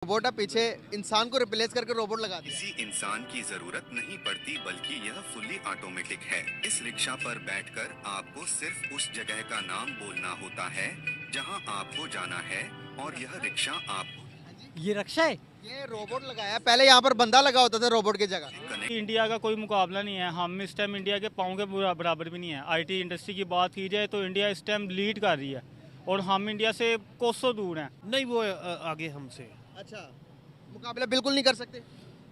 Robot है, पीछे इंसान को रिप्लेस करके रोबोट लगा दिया। किसी इंसान की जरूरत नहीं पड़ती बल्कि यह फुल्ली ऑटोमेटिक है। इस रिक्शा पर बैठकर आपको सिर्फ उस जगह का नाम बोलना होता है जहां आपको जाना है और यह रिक्शा आपको ये रक्षा है। ये रोबोट लगाया है, पहले यहाँ पर बंदा लगा होता था रोबोट की जगह। कनेक्ट इंडिया का कोई मुकाबला नहीं है। हम इस टाइम इंडिया के पाँव के बराबर भी नहीं है। आईटी इंडस्ट्री की बात की जाए तो इंडिया इस टाइम लीड कर रही है और हम इंडिया से कोसों दूर हैं। नहीं वो आगे हमसे अच्छा, मुकाबला बिल्कुल नहीं कर सकते।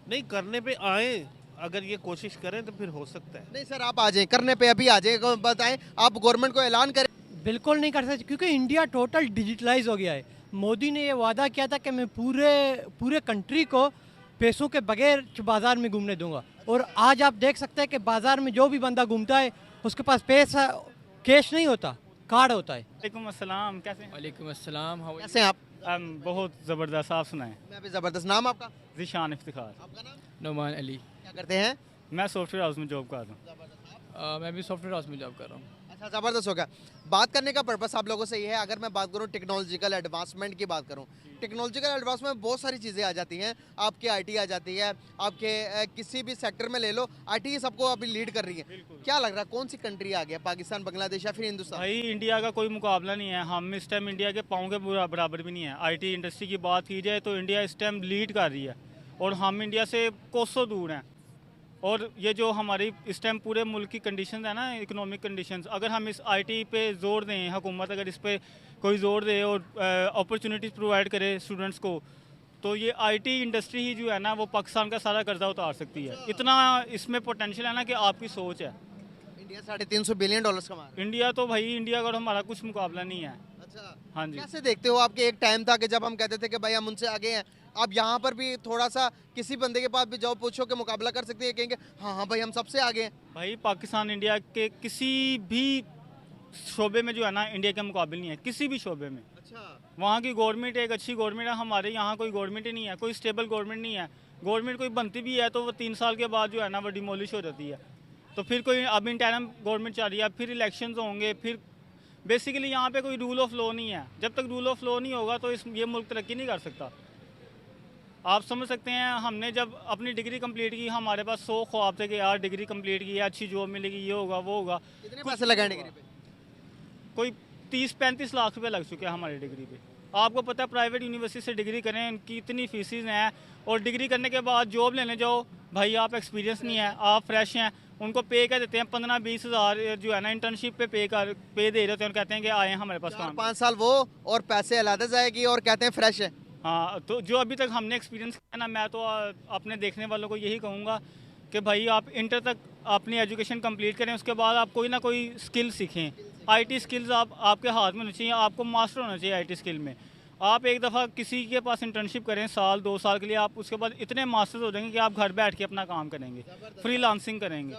नहीं करने पे आए, अगर ये कोशिश करें तो फिर हो सकता है। नहीं सर, आप आ जाए करने पे, अभी आ जाए, बताएं, आप गवर्नमेंट को ऐलान करें। बिल्कुल नहीं कर सकते क्योंकि इंडिया टोटल डिजिटलाइज हो गया है। मोदी ने ये वादा किया था कि मैं पूरे कंट्री को पैसों के बगैर बाजार में घूमने दूंगा, और आज आप देख सकते हैं कि बाजार में जो भी बंदा घूमता है उसके पास पैसा कैश नहीं होता, कार्ड होता है। वालेकुम अस्सलाम, कैसे हैं? वालेकुम अस्सलाम। कैसे हैं आप? बहुत ज़बरदस्त, आप सुनाएं। मैं भी जबरदस्त। नाम आपका? ज़ीशान इफ्तिखार। आपका नाम? नुमान अली। क्या करते हैं? मैं सॉफ्टवेयर हाउस में जॉब कर रहा हूँ। मैं भी सॉफ्टवेयर हाउस में जॉब कर रहा हूँ। अच्छा, ज़बरदस्त हो गया। बात करने का पर्पस आप लोगों से ये है, अगर मैं बात करूँ टेक्नोलॉजिकल एडवांसमेंट की बात करूँ, टेक्नोलॉजिकल एडवांसमेंट में बहुत सारी चीज़ें आ जाती हैं। आपकी आईटी आ जाती है, आपके किसी भी सेक्टर में ले लो, आईटी ही सबको अभी लीड कर रही है। क्या लग रहा है कौन सी कंट्री आ गया, पाकिस्तान, बांग्लादेश या फिर हिंदुस्तान? भाई इंडिया का कोई मुकाबला नहीं है। हम इस टाइम इंडिया के पाँव के बराबर भी नहीं है। आईटी इंडस्ट्री की बात की जाए तो इंडिया इस टाइम लीड कर रही है और हम इंडिया से कोसों दूर हैं। और ये जो हमारी इस टाइम पूरे मुल्क की कंडीशंस है ना, इकोनॉमिक कंडीशंस, अगर हम इस आईटी पे जोर दें, हुकूमत अगर इस पे कोई जोर दे और अपॉर्चुनिटीज़ प्रोवाइड करे स्टूडेंट्स को, तो ये आईटी इंडस्ट्री ही जो है ना वो पाकिस्तान का सारा कर्जा उतार सकती है। इतना इसमें पोटेंशियल है ना कि आपकी सोच है। इंडिया $350 बिलियन कमा रहा है। इंडिया तो भाई, इंडिया का हमारा कुछ मुकाबला नहीं है। अच्छा, हाँ जी। कैसे देखते हो? आपके एक टाइम था कि जब हम कहते थे कि भाई हम उनसे आगे हैं, आप यहाँ पर भी थोड़ा सा किसी बंदे के पास भी जाओ, पूछो कि मुकाबला कर सकते हैं, कहेंगे हाँ हाँ भाई हम सबसे आगे हैं। भाई पाकिस्तान इंडिया के किसी भी शोबे में जो है ना इंडिया के मुकाबले नहीं है, किसी भी शोबे में। अच्छा, वहाँ की गवर्नमेंट एक अच्छी गवर्नमेंट है, हमारे यहाँ कोई गवर्नमेंट ही नहीं है, कोई स्टेबल गवर्नमेंट नहीं है। गवर्नमेंट कोई बनती भी है तो वो 3 साल के बाद जो है ना वो डिमोलिश हो जाती है। तो फिर कोई अब इंटरम गवर्नमेंट चल रही है, फिर इलेक्शन होंगे, फिर बेसिकली यहाँ पे कोई रूल ऑफ लॉ नहीं है। जब तक रूल ऑफ लॉ नहीं होगा तो ये मुल्क तरक्की नहीं कर सकता। आप समझ सकते हैं, हमने जब अपनी डिग्री कंप्लीट की, हमारे पास 100 ख्वाब थे कि यार डिग्री कंप्लीट की है, अच्छी जॉब मिलेगी, ये होगा वो होगा। कितने पैसे लगाए डिग्री पे? कोई 30-35 लाख रुपए लग चुके हैं हमारी डिग्री पे। आपको पता है प्राइवेट यूनिवर्सिटी से डिग्री करें, उनकी इतनी फीसिस हैं, और डिग्री करने के बाद जॉब लेने जाओ, भाई आप एक्सपीरियंस नहीं है, आप फ्रेश हैं, उनको पे कर देते हैं 15-20 हज़ार जो है ना इंटर्नशिप पे पे दे देते हैं और कहते हैं कि आए हमारे पास काम। 5 साल वो और पैसे अलग जाएगी और कहते हैं फ्रेश है। हाँ, तो जो अभी तक हमने एक्सपीरियंस किया ना, मैं तो अपने देखने वालों को यही कहूँगा कि भाई आप इंटर तक अपनी एजुकेशन कंप्लीट करें, उसके बाद आप कोई ना कोई स्किल सीखें। आईटी स्किल्स आपके हाथ में होनी चाहिए, आपको मास्टर होना चाहिए आईटी स्किल में। आप एक दफ़ा किसी के पास इंटर्नशिप करें 1-2 साल के लिए, आप उसके बाद इतने मास्टर्स हो जाएंगे कि आप घर बैठ के अपना काम करेंगे, फ्रीलांसिंग करेंगे।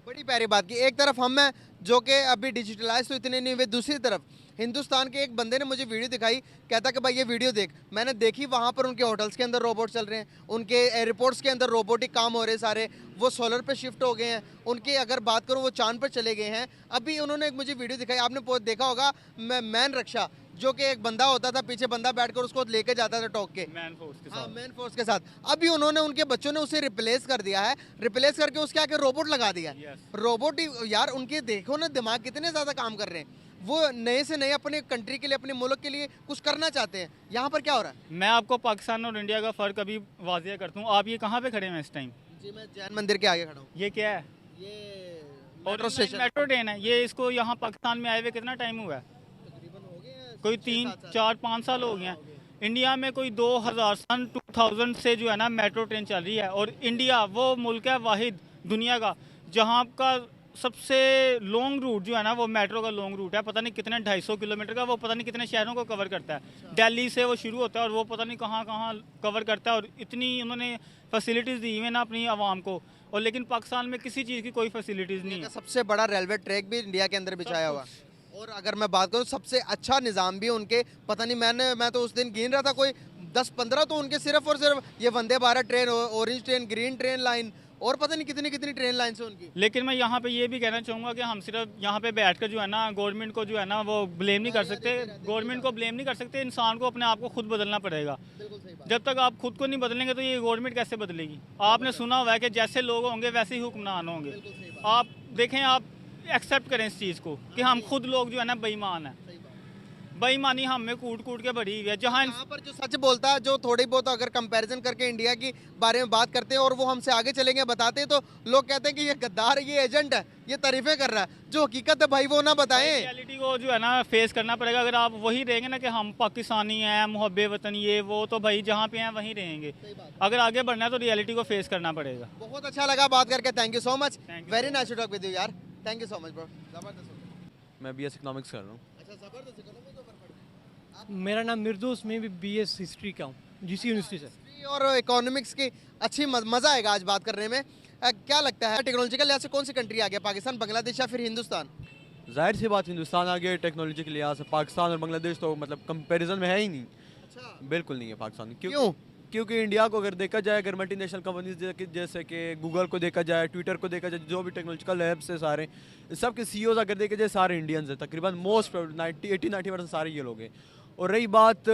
बड़ी प्यारी बात की। एक तरफ हम हैं जो कि अभी डिजिटलाइज तो इतने नहीं हुए, दूसरी तरफ हिंदुस्तान के एक बंदे ने मुझे वीडियो दिखाई, कहता कि भाई ये वीडियो देख। मैंने देखी, वहाँ पर उनके होटल्स के अंदर रोबोट चल रहे हैं, उनके एयरपोर्ट्स के अंदर रोबोटिक काम हो रहे सारे, वो सोलर पे शिफ्ट हो गए हैं। उनके अगर बात करूँ वो चांद पर चले गए हैं। अभी उन्होंने एक मुझे वीडियो दिखाई, आपने देखा होगा, मैन रक्षा, जो कि एक बंदा होता था, पीछे बंदा बैठकर उसको लेके जाता था टोक के, मैन फोर्स के हाँ साथ। मैन फोर्स के साथ। अभी उन्होंने, उनके बच्चों ने उसे रिप्लेस कर दिया है, रिप्लेस करके उसके आगे रोबोट लगा दिया है। रोबोट ही यार, उनके देखो ना दिमाग कितने ज़्यादा काम कर रहे हैं। वो नए से नए अपने कंट्री के लिए, अपने मुल्क के लिए कुछ करना चाहते हैं। यहाँ पर क्या हो रहा है? मैं आपको पाकिस्तान और इंडिया का फ़र्क अभी वाजिया करता हूँ। आप ये कहाँ पे खड़े हैं इस टाइम? जी, मैं जैन मंदिर के आगे खड़ा हूँ। ये क्या है? ये और मेट्रो स्टेशन मेट्रो ट्रेन है। ये इसको यहाँ पाकिस्तान में आए हुए कितना टाइम हुआ है? तकरीबन हो गए हैं कोई 3-4-5 साल हो गए हैं। इंडिया में कोई 2000 से जो है ना मेट्रो ट्रेन चल रही है, और इंडिया वो मुल्क है वाहिद दुनिया का जहाँ का सबसे लॉन्ग रूट जो है ना वो मेट्रो का लॉन्ग रूट है। पता नहीं कितने 250 किलोमीटर का, वो पता नहीं कितने शहरों को कवर करता है। दिल्ली से वो शुरू होता है और वो पता नहीं कहाँ कहाँ कवर करता है, और इतनी उन्होंने फैसिलिटीज़ दी हुई है ना अपनी आवाम को, और लेकिन पाकिस्तान में किसी चीज़ की कोई फैसिलिटीज़ नहीं है। सबसे बड़ा रेलवे ट्रैक भी इंडिया के अंदर बिछाया हुआ। और अगर मैं बात करूँ सबसे अच्छा निज़ाम भी उनके, पता नहीं, मैं तो उस दिन गिन रहा था कोई 10-15 तो उनके सिर्फ और सिर्फ ये Vande Bharat train, orange train, green train line, और पता नहीं कितनी कितनी ट्रेन लाइन से उनकी। लेकिन मैं यहाँ पे ये भी कहना चाहूँगा कि हम सिर्फ यहाँ पे बैठकर जो है ना गवर्नमेंट को जो है ना वो ब्लेम नहीं कर सकते, गवर्नमेंट को ब्लेम नहीं कर सकते, इंसान को अपने आप को खुद बदलना पड़ेगा। जब तक आप खुद को नहीं बदलेंगे तो ये गवर्नमेंट कैसे बदलेगी? आपने सुना हुआ है कि जैसे लोग होंगे वैसे ही हुक्मरान होंगे। आप देखें, आप एक्सेप्ट करें इस चीज़ को कि हम खुद लोग जो है ना बेईमान हैं। बेईमानी हम में कूट कूट के भरी हुई है। जहाँ यहाँ पर जो सच बोलता है, जो थोड़ी बहुत अगर कंपैरिजन करके इंडिया की बारे में बात करते हैं और वो हमसे आगे चलेंगे बताते हैं तो लोग कहते हैं कि ये गद्दार है, ये एजेंट है, ये तारीफें कर रहा है। जो हकीकत है भाई वो ना बताएं। रियलिटी को जो है ना फेस करना पड़ेगा। अगर आप वही रहेंगे ना कि हम पाकिस्तानी हैं, मुहब्बे वतन ये वो, तो भाई जहाँ पे हैं वहीं रहेंगे। अगर आगे बढ़ना है तो रियलिटी को फेस करना पड़ेगा। बहुत अच्छा लगा बात करके, thank you so much, Thank you very nice to talk with you यार, thank you so much bro, जबरदस्त। मैं BS इकोनॉमिक्स कर रहा हूँ। अच्छा, जबरदस्त इकोनॉमी के ऊपर पढ़ मेरा नाम मिर्दोस, मैं भी BS हिस्ट्री का हूँ, GC यूनिवर्सिटी से। रहे हैं। और इकोनॉमिक्स की अच्छी मज़ा आएगा आज बात करने में। क्या लगता है टेक्नोलॉजिकल लिहाज से कौन सी कंट्री आ गया, पाकिस्तान, बांग्लादेश या फिर हिंदुस्तान? जाहिर सी बात हिंदुस्तान आ गया टेक्नोलॉजी के लिहाज से। पाकिस्तान और बांग्लादेश तो मतलब कंपैरिजन में है ही नहीं, अच्छा, बिल्कुल नहीं है पाकिस्तान। क्यों? क्योंकि इंडिया को अगर देखा जाए, अगर मल्टीनेशनल कंपनीज जैसे कि गूगल को देखा जाए, ट्विटर को देखा जाए, जो भी टेक्नोलॉजिकल ऐप्स है सारे, सब के CEOs अगर देखे जाए सारे इंडियंस हैं तकरीबन। मोस्ट 80-90% सारे ये लोग हैं। और रही बात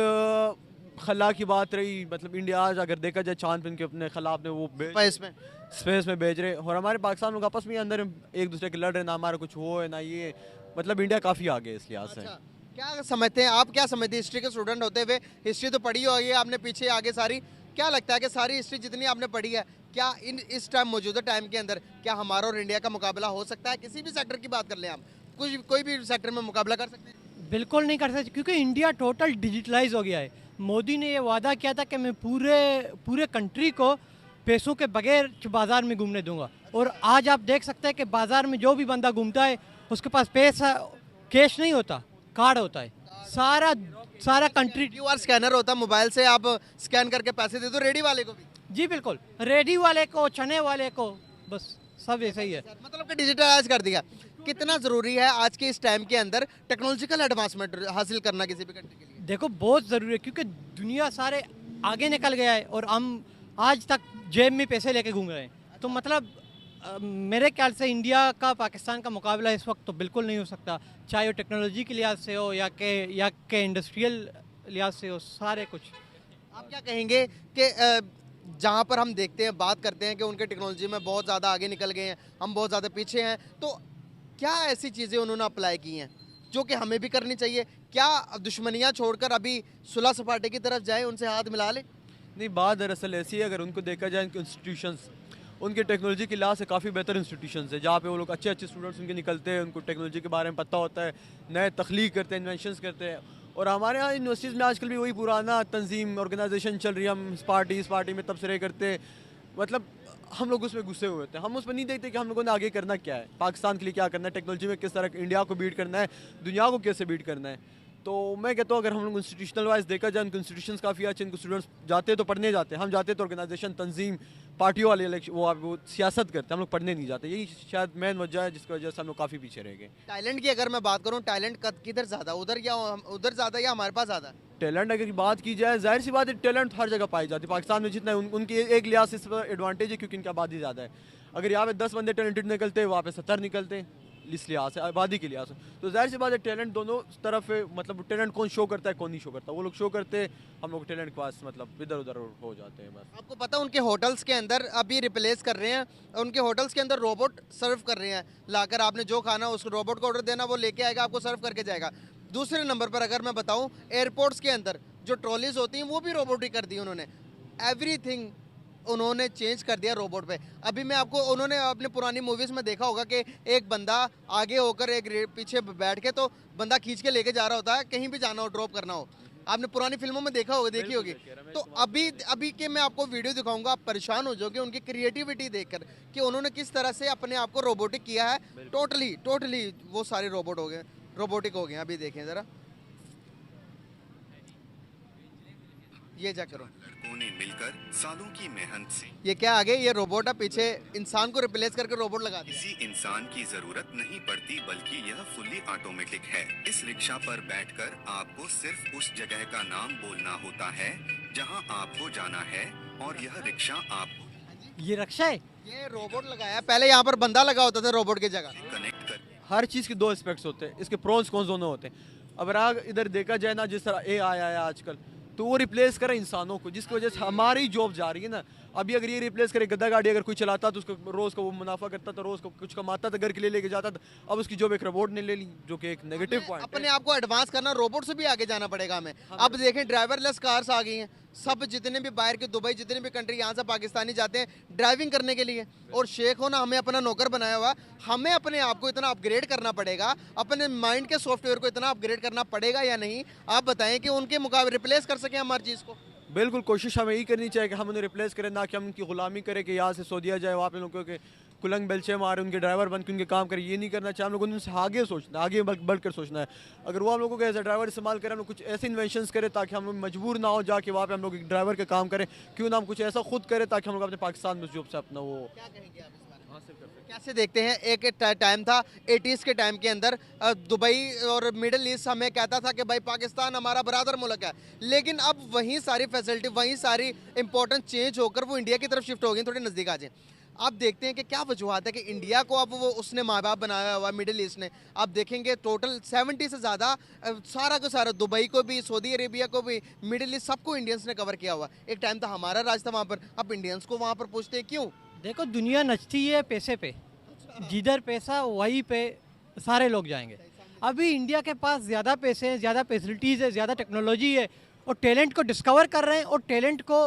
खला की बात रही, मतलब इंडिया आज अगर देखा जाए चांद पे इनके अपने खला अपने वो इसमें स्पेस में भेज रहे, और हमारे पाकिस्तान लोग आपस में अंदर एक दूसरे के लड़ रहे, ना हमारा कुछ हो है ना ये, मतलब इंडिया काफ़ी आगे है इस लिहाज से। अच्छा, क्या समझते हैं आप, क्या समझते हैं हिस्ट्री के स्टूडेंट होते हुए? हिस्ट्री तो पढ़ी होगी आपने पीछे आगे सारी, क्या लगता है कि सारी हिस्ट्री जितनी आपने पढ़ी है, क्या इस टाइम मौजूदा टाइम के अंदर क्या हमारा और इंडिया का मुकाबला हो सकता है? किसी भी सेक्टर की बात कर लें आप, कोई भी सेक्टर में मुकाबला कर सकते हैं? बिल्कुल नहीं कर सकते, क्योंकि इंडिया टोटल डिजिटलाइज हो गया है। मोदी ने ये वादा किया था कि मैं पूरे कंट्री को पैसों के बगैर बाज़ार में घूमने दूंगा, और आज आप देख सकते हैं कि बाज़ार में जो भी बंदा घूमता है उसके पास पैसा कैश नहीं होता, कार्ड होता है। सारा कंट्री QR स्कैनर होता है, मोबाइल से आप स्कैन करके पैसे दे दो, रेडी वाले को भी। जी बिल्कुल, रेडी वाले को, चने वाले को, बस सब ऐसा ही है। मतलब कि डिजिटलाइज कर दिया। कितना ज़रूरी है आज के इस टाइम के अंदर टेक्नोलॉजिकल एडवांसमेंट हासिल करना किसी भी कंट्री के लिए? देखो बहुत ज़रूरी है, क्योंकि दुनिया सारे आगे निकल गया है और हम आज तक जेब में पैसे लेके घूम रहे हैं। तो मतलब मेरे ख्याल से इंडिया का पाकिस्तान का मुकाबला इस वक्त तो बिल्कुल नहीं हो सकता, चाहे वो टेक्नोलॉजी के लिहाज से हो या के इंडस्ट्रियल लिहाज से हो, सारे कुछ। आप क्या कहेंगे कि जहाँ पर हम देखते हैं, बात करते हैं कि उनके टेक्नोलॉजी में बहुत ज़्यादा आगे निकल गए हैं, हम बहुत ज़्यादा पीछे हैं, तो क्या ऐसी चीज़ें उन्होंने अप्लाई की हैं जो कि हमें भी करनी चाहिए? क्या दुश्मनियाँ छोड़कर अभी सुलह सपाटे की तरफ जाए, उनसे हाथ मिला ले? नहीं, बात दरअसल ऐसी है, अगर उनको देखा जाए इनके इंस्टीट्यूशंस, उनके टेक्नोलॉजी के लिहाज से काफ़ी बेहतर इंस्टीट्यूशंस है, जहाँ पे वो लोग अच्छे स्टूडेंट्स उनके निकलते हैं, उनको टेक्नोलॉजी के बारे में पता होता है, नए तख्लीक करते हैं, इन्वेंशंस करते हैं। और हमारे यहाँ यूनिवर्सिटीज़ में आजकल भी वही पुराना तंजीम ऑर्गेनाइजेशन चल रही है, हम इस पार्टी में तबसरे करते हैं, मतलब हम लोग उसमें घुसे हुए थे। हम उसमें नहीं देखते कि हम लोगों ने आगे करना क्या है, पाकिस्तान के लिए क्या करना है, टेक्नोलॉजी में किस तरह इंडिया को बीट करना है, दुनिया को कैसे बीट करना है। तो मैं कहता हूँ अगर हम लोग इंस्टीट्यूशनल वाइज देखा जाए, उनके इंस्टीट्यूशंस काफ़ी अच्छे, इनको स्टूडेंट्स जाते हैं तो पढ़ने जाते हैं, हम जाते हैं तो ऑर्गेनाइजेशन, तंजीम, पार्टियों वाले वो सियासत करते हैं, हम लोग पढ़ने नहीं जाते। यही शायद मेन वजह है जिसकी वजह से हम लोग काफ़ी पीछे रह गए। टैलेंट की अगर मैं बात करूँ, टैलेंट किधर ज़्यादा, उधर ज़्यादा या हमारे पास ज़्यादा? टैलेंट अगर बात की जाए, जाहिर सी बात है टैलेंट हर जगह पाई जाती है। पाकिस्तान में जितना उनकी एक लिहाज से इस पर एडवांटेज है क्योंकि इनकी आबादी ज़्यादा है। अगर यहाँ पे 10 बंदे टैलेंटेड निकलते हैं, वहाँ पे 70 निकलते हैं, इस लिहाज से, आबादी के लिहाज से। तो जाहिर सी बात है टैलेंट दोनों तरफ है, मतलब टैलेंट कौन शो करता है कौन नहीं शो करता, वो लोग शो करते हैं, हम लोग टैलेंट के पास मतलब इधर उधर हो जाते हैं बस। आपको पता है उनके होटल्स के अंदर अभी रिप्लेस कर रहे हैं, उनके होटल्स के अंदर रोबोट सर्व कर रहे हैं, लाकर आपने जो खाना उस रोबोट को ऑर्डर देना, वो लेके आएगा, आपको सर्व करके जाएगा। दूसरे नंबर पर अगर मैं बताऊं, एयरपोर्ट्स के अंदर जो ट्रॉलीज होती हैं वो भी रोबोटिक कर दी उन्होंने, एवरीथिंग उन्होंने चेंज कर दिया रोबोट पे। अभी मैं आपको, उन्होंने अपनी पुरानी मूवीज़ में देखा होगा कि एक बंदा आगे होकर एक पीछे बैठ के तो बंदा खींच के लेके जा रहा होता है, कहीं भी जाना हो, ड्रॉप करना हो। आपने पुरानी फिल्मों में देखा होगा, देखी होगी। तो अभी के मैं आपको वीडियो दिखाऊंगा, आप परेशान हो जाओगे उनकी क्रिएटिविटी देखकर कि उन्होंने किस तरह से अपने आप को रोबोटिक किया है। टोटली वो सारे रोबोट हो गए, रोबोटिक हो गए। अभी देखें ज़रा, ये जा करो, लड़कों ने मिलकर सालों की मेहनत से ये क्या आगे, ये रोबोट है, पीछे इंसान को रिप्लेस करके रोबोट लगा दिया। किसी इंसान की जरूरत नहीं पड़ती, बल्कि यह फुल्ली ऑटोमेटिक है। इस रिक्शा पर बैठकर आपको सिर्फ उस जगह का नाम बोलना होता है जहां आपको जाना है, और यह रिक्शा आपको ये रक्षा है। ये रोबोट लगाया है, पहले यहाँ पर बंदा लगा होता था रोबोट की जगह। कनेक्ट कर हर चीज़ के दो एस्पेक्ट्स होते हैं, इसके प्रोन्स कौन दोनों होते हैं। अगर आग इधर देखा जाए ना, जिस तरह ए आया है आजकल, तो वो रिप्लेस करे इंसानों को, जिसकी वजह से हमारी जॉब जा रही है ना। अभी अगर ये रिप्लेस करे, गद्दा गाड़ी अगर कोई चलाता तो उसको रोज़ का वो मुनाफा करता था, रोज़ को कुछ कमाता था, घर के लिए लेके जाता था। अब उसकी जॉब एक रोबोट ने ले ली, जो कि एक नेगेटिव पॉइंट है। अपने आप को एडवांस करना, रोबोट से भी आगे जाना पड़ेगा हमें। अब देखें ड्राइवरलेस कार्स आ गई हैं, सब जितने भी बाहर के दुबई जितने भी कंट्री यहाँ से पाकिस्तानी जाते हैं ड्राइविंग करने के लिए, और शेख हो ना हमें अपना नौकर बनाया हुआ। हमें अपने आप को इतना अपग्रेड करना पड़ेगा, अपने माइंड के सॉफ्टवेयर को इतना अपग्रेड करना पड़ेगा या नहीं, आप बताएं कि उनके मुकाबले रिप्लेस कर सकें हम हर चीज़ को। बिल्कुल कोशिश हमें यही करनी चाहिए कि हम उन्हें रिप्लेस करें, ना कि हम उनकी गुलामी करें कि यहाँ से सऊदीया जाए, वहाँ पे लोगों के कुलंग बेलचे मारे, उनके ड्राइवर बन के उनके काम करें। ये नहीं करना चाहिए। हम लोगों ने उनसे आगे सोचना है, आगे बढ़कर सोचना है। अगर वो हम लोगों को एज ए ड्राइवर इस्तेमाल करें, हम लोग कुछ ऐसे इन्वेंशंस करें ताकि हम लोग मजबूर ना हो जाके वहाँ पे हम लोग एक ड्राइवर का काम करें। क्यों ना हम कुछ ऐसा खुद करें ताकि हम लोग अपने पाकिस्तान में जॉब से अपना वो क्या कहेंगे आप इस बारे में? कैसे देखते हैं? एक टाइम था 80s के टाइम के अंदर, दुबई और मिडिल ईस्ट हमें कहता था कि भाई पाकिस्तान हमारा बरादर मुल्क है, लेकिन अब वहीं सारी फैसिलिटी, वहीं सारी इंपॉर्टेंस चेंज होकर वो इंडिया की तरफ शिफ्ट हो गई। थोड़े नज़दीक आ जाए, आप देखते हैं कि क्या वजूहत है कि इंडिया को अब वो उसने माँ बाप बनाया हुआ मिडिल ईस्ट ने। आप देखेंगे टोटल 70 से ज़्यादा सारा का सारा, दुबई को भी, सऊदी अरेबिया को भी, मिडिल ईस्ट सबको इंडियंस ने कवर किया हुआ। एक टाइम था हमारा राज था वहाँ पर, अब इंडियंस को वहाँ पर पूछते हैं क्यों? देखो दुनिया नचती है पैसे पे, जिधर पैसा वहीं पे सारे लोग जाएंगे। अभी इंडिया के पास ज़्यादा पैसे हैं, ज़्यादा फैसिलिटीज़ है, ज़्यादा टेक्नोलॉजी है, और टैलेंट को डिस्कवर कर रहे हैं और टैलेंट को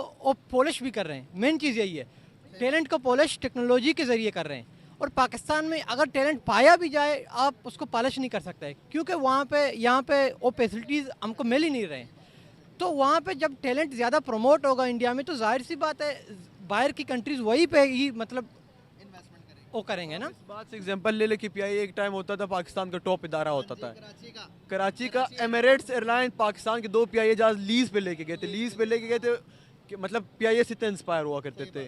पॉलिश भी कर रहे हैं। मेन चीज़ यही है, टैलेंट को पॉलिश टेक्नोलॉजी के ज़रिए कर रहे हैं। और पाकिस्तान में अगर टैलेंट पाया भी जाए, आप उसको पॉलिश नहीं कर सकते, क्योंकि वहाँ पे यहाँ पे वो फैसिलिटीज़ हमको मिल ही नहीं रहे। तो वहाँ पे जब टैलेंट ज़्यादा प्रमोट होगा इंडिया में, तो जाहिर सी बात है बाहर की कंट्रीज़ वहीं पे ही मतलब वो करेंगे ना। इस बात से एग्जांपल ले ले कि पीआईए एक टाइम होता था पाकिस्तान का टॉप इदारा होता था। कराची का एमिरेट्स एयरलाइन पाकिस्तान के 2 पीआईए जहाज लीज पे लेके गए थे। लीज पे लेके गए थे कि मतलब पीआईए से इंस्पायर हुआ करते थे।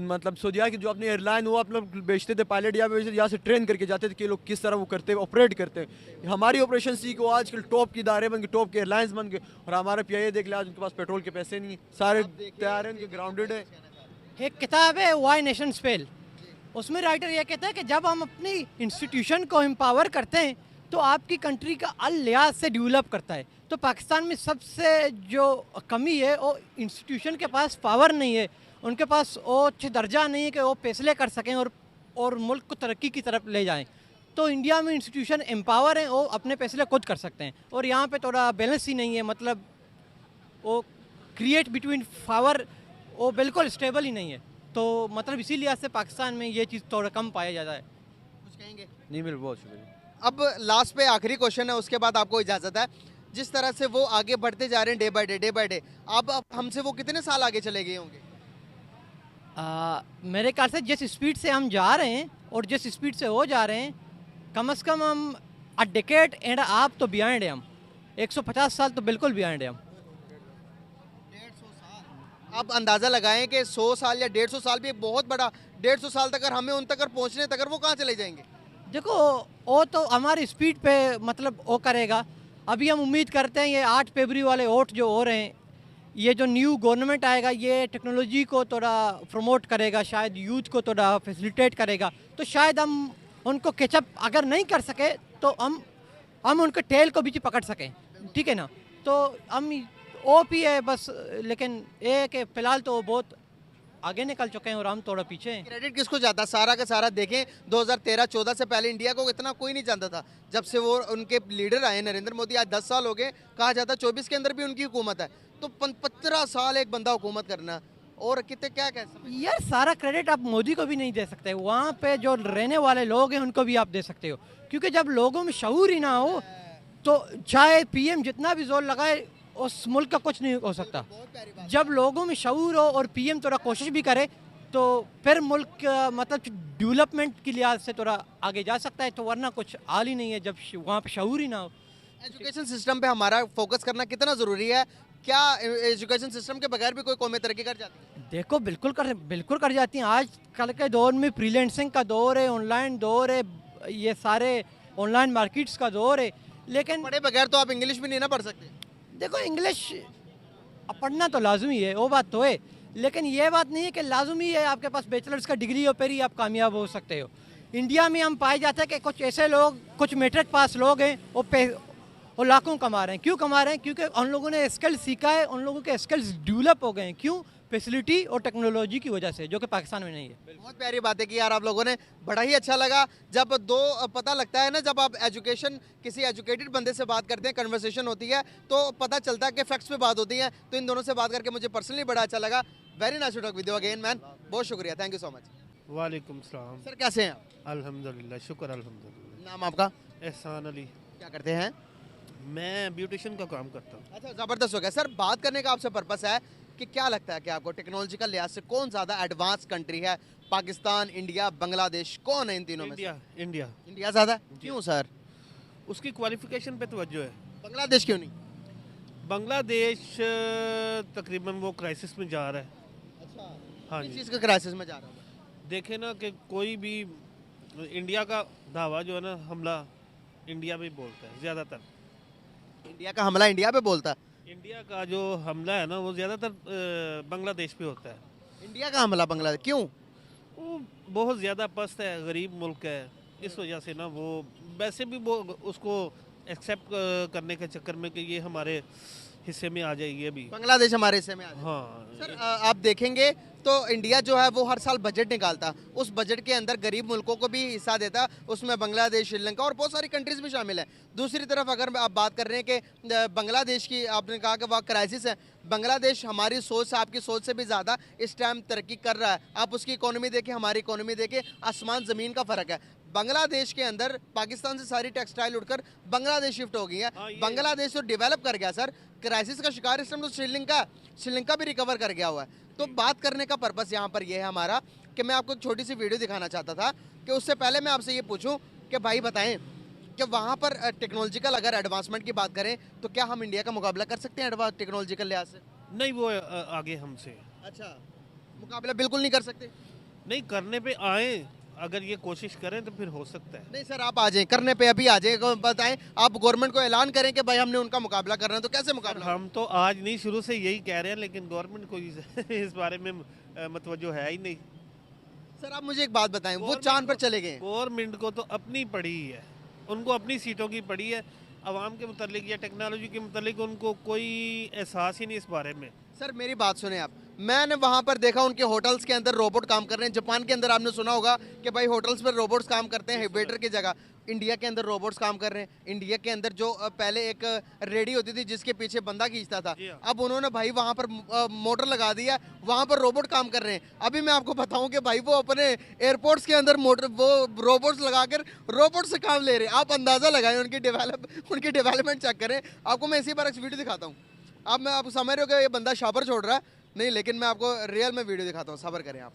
मतलब सऊदीया की जो अपनी एयरलाइन वो आप लोग बेचते थे, पायलट यहाँ से ट्रेन करके जाते थे कि लोग किस तरह वो करते ऑपरेट करते हैं। हमारी ऑपरेशन सी को आजकल टॉप के इदारे बन गए, टॉप के एयरलाइंस बन गए। और हमारे पीआईए देख ले, आज उनके पास पेट्रोल के पैसे नहीं, सारे तैयार हैं, उनके ग्राउंडेड है। एक किताब है वाई नेशंस फेल, उसमें राइटर यह कहता है कि जब हम अपनी इंस्टीट्यूशन को एम्पावर करते हैं तो आपकी कंट्री का अल लिहाज से डेवलप करता है। तो पाकिस्तान में सबसे जो कमी है वो इंस्टीट्यूशन के पास पावर नहीं है, उनके पास वो अच्छे दर्जा नहीं है कि वो फैसले कर सकें और मुल्क को तरक्की की तरफ ले जाएं। तो इंडिया में इंस्टीट्यूशन एम्पावर हैं, वो अपने फैसले खुद कर सकते हैं। और यहाँ पे थोड़ा बैलेंस ही नहीं है, मतलब वो क्रिएट बिटवीन पावर वो बिल्कुल स्टेबल ही नहीं है। तो मतलब इसी लिहाज से पाकिस्तान में ये चीज़ थोड़ा कम पाया जाता है। कुछ कहेंगे? नहीं, मेरे बहुत शुक्रिया। अब लास्ट पे आखिरी क्वेश्चन है, उसके बाद आपको इजाज़त है। जिस तरह से वो आगे बढ़ते जा रहे हैं डे बाय डे, अब हमसे वो कितने साल आगे चले गए होंगे? मेरे ख्याल से जिस स्पीड से हम जा रहे हैं और जिस स्पीड से हो जा रहे हैं, कम से कम हम अ डिकेड एंड आप तो बिहाइंड है। हम 150 साल तो बिल्कुल बिहाइंड है हम। आप अंदाज़ा लगाएं कि 100 साल या 150 साल भी एक बहुत बड़ा, 150 साल तक हमें उन तक पहुंचने तक वो कहाँ चले जाएंगे? देखो वो तो हमारी स्पीड पे मतलब वो करेगा। अभी हम उम्मीद करते हैं ये 8 फरवरी वाले वोट जो हो रहे हैं, ये जो न्यू गवर्नमेंट आएगा ये टेक्नोलॉजी को थोड़ा प्रमोट करेगा, शायद यूथ को थोड़ा फैसिलिटेट करेगा। तो शायद हम उनको कैचअप अगर नहीं कर सके तो हम उनके टेल को भी पकड़ सकें, ठीक है ना। तो हम ओपी है बस, लेकिन ये है कि फ़िलहाल तो वो बहुत आगे निकल चुके हैं और हम थोड़ा पीछे हैं। क्रेडिट किसको जाता? सारा का सारा देखें 2013-14 से पहले इंडिया को इतना कोई नहीं जानता था। जब से वो उनके लीडर आए नरेंद्र मोदी, आज 10 साल हो गए, कहा जाता 24 के अंदर भी उनकी हुकूमत है। तो 15 साल एक बंदा हुकूमत करना, और कितने क्या कह सकते हैं? यार सारा क्रेडिट आप मोदी को भी नहीं दे सकते, वहाँ पे जो रहने वाले लोग हैं उनको भी आप दे सकते हो। क्योंकि जब लोगों में शऊर ही ना हो तो चाहे पीएम जितना भी जोर लगाए उस मुल्क का कुछ नहीं हो सकता। जब लोगों में शऊर हो और पीएम थोड़ा कोशिश भी करे तो फिर मुल्क मतलब डेवलपमेंट के लिहाज से थोड़ा आगे जा सकता है। तो वरना कुछ हाल ही नहीं है जब वहाँ पे शऊर ही ना हो। एजुकेशन सिस्टम पे हमारा फोकस करना कितना ज़रूरी है? क्या एजुकेशन सिस्टम के बगैर भी कोई कौमें तरक्की कर जाती है? देखो बिल्कुल कर जाती हैं। आज कल के दौर में फ्रीलांसिंग का दौर है, ऑनलाइन दौर है, ये सारे ऑनलाइन मार्केट्स का दौर है। लेकिन पढ़े बगैर तो आप इंग्लिश भी नहीं ना पढ़ सकते। देखो इंग्लिश पढ़ना तो लाजमी है, वो बात तो है, लेकिन ये बात नहीं है कि लाजमी है आपके पास बैचलर्स का डिग्री हो फिर ही आप कामयाब हो सकते हो। इंडिया में हम पाए जाते हैं कि कुछ ऐसे लोग, कुछ मैट्रिक पास लोग हैं वो लाखों कमा रहे हैं। क्यों कमा रहे हैं? क्योंकि उन लोगों ने स्किल सीखा है, उन लोगों के स्किल्स डेवलप हो गए हैं। क्यों? फैसिलिटी और टेक्नोलॉजी की वजह से, जो कि पाकिस्तान में नहीं है। बहुत प्यारी बात है कि यार आप लोगों ने, बड़ा ही अच्छा लगा जब दो पता लगता है ना, जब आप एजुकेशन किसी एजुकेटेड बंदे से बात करते हैं, कन्वर्सेशन होती है तो पता चलता है कि फैक्ट्स पे बात होती है। तो इन दोनों से बात करके मुझे पर्सनली बड़ा अच्छा लगा। Very nice to talk with you again man, बहुत शुक्रिया, थैंक यू सो मच। वालेकुम सलाम। सर कैसे हैं आप? अल्हम्दुलिल्लाह, शुक्र अल्हम्दुलिल्लाह। नाम आपका? एहसान अली। क्या करते हैं? मैं ब्यूटिशियन का काम करता हूँ। अच्छा, ज़बरदस्त हो गया सर। बात करने का आपसे पर्पस है कि क्या लगता है कि आपको टेक्नोलॉजिकल लिहाज से कौन ज़्यादा एडवांस कंट्री है? पाकिस्तान, इंडिया, बांग्लादेश, कौन है इन तीनों में से? इंडिया। इंडिया इंडिया ज़्यादा है? क्यों सर? उसकी क्वालिफिकेशन पे तवज्जो है। बांग्लादेश क्यों नहीं? बांग्लादेश तकरीबन वो क्राइसिस में जा रहा है। अच्छा, हाँ किस जी। चीज़ का क्राइसिस में जा रहा है? देखे ना कि कोई भी इंडिया का धावा जो है ना, हमला इंडिया में बोलता है ज़्यादातर। इंडिया का हमला इंडिया पे बोलता है? इंडिया का जो हमला है ना वो ज़्यादातर बांग्लादेश पे होता है। इंडिया का हमला बांग्लादेश क्यों? वो बहुत ज़्यादा पस्त है, गरीब मुल्क है, इस वजह से ना वो वैसे भी वो उसको एक्सेप्ट करने के चक्कर में कि ये हमारे हिस्से में आ जाएगी अभी। बांग्लादेश हमारे हिस्से में आ जाए। हाँ सर आप देखेंगे तो इंडिया जो है वो हर साल बजट निकालता, उस बजट के अंदर गरीब मुल्कों को भी हिस्सा देता, उसमें बांग्लादेश, श्रीलंका और बहुत सारी कंट्रीज भी शामिल हैं। दूसरी तरफ अगर आप बात कर रहे हैं कि बांग्लादेश की, आपने कहा कि वह क्राइसिस है, बांग्लादेश हमारी सोच से, आपकी सोच से भी ज़्यादा इस टाइम तरक्की कर रहा है। आप उसकी इकोनॉमी देखें, हमारी इकोनॉमी देखें, आसमान ज़मीन का फ़र्क है। बांग्लादेश के अंदर पाकिस्तान से सारी टेक्सटाइल उठकर बांग्लादेश शिफ्ट हो गई है। हाँ, ये- बांग्लादेश तो डेवलप कर गया सर, क्राइसिस का शिकार इस टाइम तो श्रीलंका भी रिकवर कर गया हुआ है। तो बात करने का पर्पस यहाँ पर यह है हमारा कि मैं आपको एक छोटी सी वीडियो दिखाना चाहता था कि उससे पहले मैं आपसे ये पूछूं कि भाई बताएं कि वहाँ पर टेक्नोलॉजिकल अगर एडवांसमेंट की बात करें तो क्या हम इंडिया का मुकाबला कर सकते हैं एडवांस टेक्नोलॉजिकल लिहाज से? नहीं, वो आगे हमसे अच्छा, मुकाबला बिल्कुल नहीं कर सकते? नहीं, करने पे आए, अगर ये कोशिश करें तो फिर हो सकता है। नहीं सर, आप आ जाएं, करने पे अभी आ जाएं, बताएं, आप गवर्नमेंट को ऐलान करें कि भाई हमने उनका मुकाबला करना है, तो कैसे मुकाबला? हम तो आज नहीं, शुरू से यही कह रहे हैं, लेकिन गवर्नमेंट को इस बारे में मतवज्जो है ही नहीं। सर आप मुझे एक बात बताएं, वो चांद पर चले गए हैं। गवर्नमेंट को तो अपनी पड़ी ही है, उनको अपनी सीटों की पड़ी है। आवाम के मुतालिक या टेक्नोलॉजी के मुतालिक उनको कोई एहसास ही नहीं इस बारे में। सर मेरी बात सुने आप, मैंने वहाँ पर देखा उनके होटल्स के अंदर रोबोट काम कर रहे हैं। जापान के अंदर आपने सुना होगा कि भाई होटल्स पर रोबोट्स काम करते हैं वेटर की जगह। इंडिया के अंदर रोबोट्स काम कर रहे हैं। इंडिया के अंदर जो पहले एक रेडी होती थी जिसके पीछे बंदा खींचता था, जी हाँ। अब उन्होंने भाई वहाँ पर मोटर लगा दिया, वहाँ पर रोबोट काम कर रहे हैं। अभी मैं आपको बताऊँ कि भाई वो अपने एयरपोर्ट्स के अंदर मोटर, वो रोबोट्स लगाकर रोबोट से काम ले रहे हैं। आप अंदाज़ा लगाएं, उनकी डेवलपमेंट चेक करें। आपको मैं इसी बार एक वीडियो दिखाता हूँ। अब मैं आप समझ रहे हो कि ये बंदा शापर छोड़ रहा है, नहीं, लेकिन मैं आपको रियल में वीडियो दिखाता हूँ, सब्र करें आप।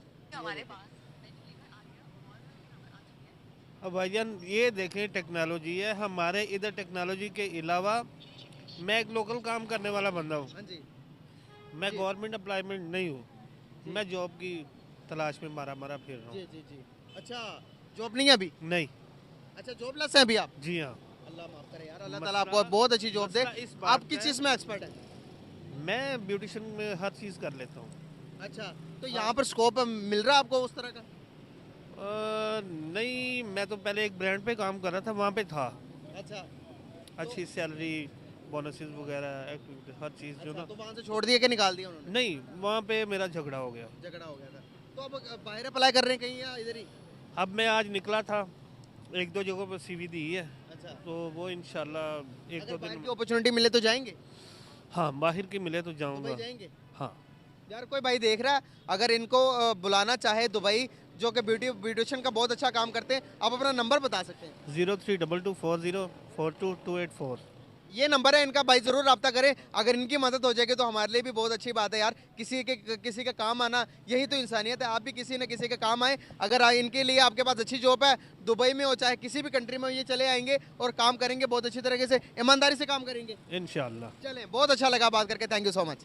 अब भाईजान ये देखें, टेक्नोलॉजी है हमारे इधर। टेक्नोलॉजी के अलावा मैं एक लोकल काम करने वाला बंदा हूँ, हाँ जी, मैं गवर्नमेंट एम्प्लॉयमेंट नहीं हूँ। मैं जॉब की तलाश में मारा फिर रहा हूँ। जी। अच्छा, जॉब नहीं है अभी? नहीं, अच्छा, जॉबलेस हैं अभी आप? जी हाँ। अल्लाह माफ करे यार, अल्लाह मसला- ताला आपको बहुत अच्छी जॉब दे। मसला इस बात आप किस का चीज़ में एक्सपर्ट है? मैं ब्यूटिशियन में हर चीज़ कर लेता हूँ। अच्छा, तो यहाँ पर स्कोप मिल रहा है आपको उस तरह का? नहीं, मैं तो पहले एक ब्रांड पे काम कर रहा था, वहाँ पे था अच्छा, अच्छी सैलरी, बोनसेस वगैरह, एक्टिविटी, हर चीज़ जो ना। तो वहाँ से छोड़ दिया कि निकाल दिया उन्होंने? नहीं, वहाँ पे मेरा झगड़ा हो गया। झगड़ा हो गया था, तो अब बाहर अप्लाई कर रहे हैं कहीं या इधर ही? अब मैं आज निकला था, एक दो जगहों पर सीवी दी है, अच्छा, तो वो इंशाल्लाह एक अगर दो बाहर दिन। की अपॉर्चुनिटी मिले तो जाएंगे? हाँ, बाहर की मिले तो दुबई जाऊँगा। जाएंगे? हाँ, यार कोई भाई देख रहा है, अगर इनको बुलाना चाहे दुबई, जो कि ब्यूटिशियन का बहुत अच्छा काम करते हैं, आप अपना नंबर बता सकते हैं? 0322404284। ये नंबर है इनका, भाई ज़रूर रब्ता करें। अगर इनकी मदद हो जाएगी तो हमारे लिए भी बहुत अच्छी बात है यार। किसी का काम आना, यही तो इंसानियत है। आप भी किसी न किसी के काम आए। अगर इनके लिए आपके पास अच्छी जॉब है, दुबई में हो चाहे किसी भी कंट्री में हो, ये चले आएंगे और काम करेंगे बहुत अच्छी तरीके से, ईमानदारी से काम करेंगे। इंशाल्लाह। चलें, बहुत अच्छा लगा बात करके, थैंक यू सो मच।